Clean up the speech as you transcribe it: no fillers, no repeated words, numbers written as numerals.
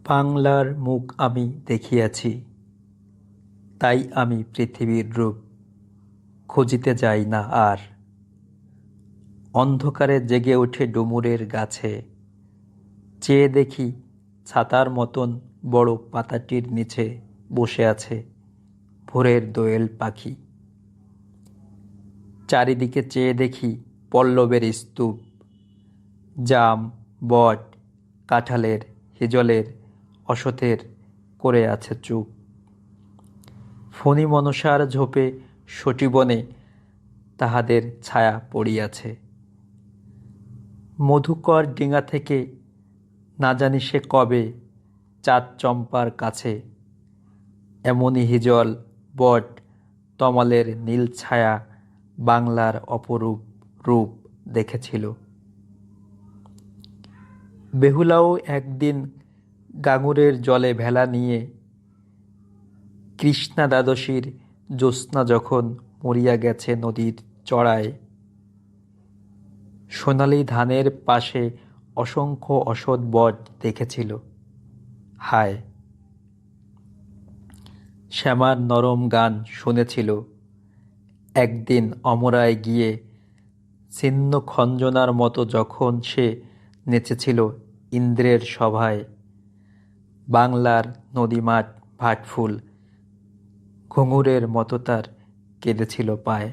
বাংলার মুখ আমি দেখিয়াছি, তাই আমি পৃথিবীর রূপ খুঁজিতে যাই না আর। অন্ধকারে জেগে ওঠে ডুমুরের গাছে, চেয়ে দেখি ছাতার মতন বড় পাতাটির নিচে বসে আছে ভোরের দোয়েল পাখি। চারিদিকে চেয়ে দেখি পল্লবের স্তূপ, জাম, বট, কাঁঠালের, হিজলের, অশথের করে আছে চুপ। ফণি মনসার ঝোপে সটিবনে তাহাদের ছায়া পড়িয়াছে। মধুকর ডিঙা থেকে না জানি সে কবে চাঁদ চম্পার কাছে এমনি হিজল, বট, তমালের নীল ছায়া বাংলার অপরূপ রূপ দেখেছিল। বেহুলাও একদিন গাঙুরের জলে ভেলা নিয়ে কৃষ্ণা দ্বাদশীর জ্যোৎস্না যখন মরিয়া গেছে নদীর চড়ায়, সোনালি ধানের পাশে অসংখ্য অসৎ বট দেখেছিল। হায়, শ্যামার নরম গান শুনেছিল। একদিন অমরায় গিয়ে ছিন্ন খঞ্জনার মতো যখন সে নেচেছিল ইন্দ্রের সভায়, বাংলার নদীমাঠ ভাটফুল ঘুঙুরের মতো তার কেঁদেছিল পায়।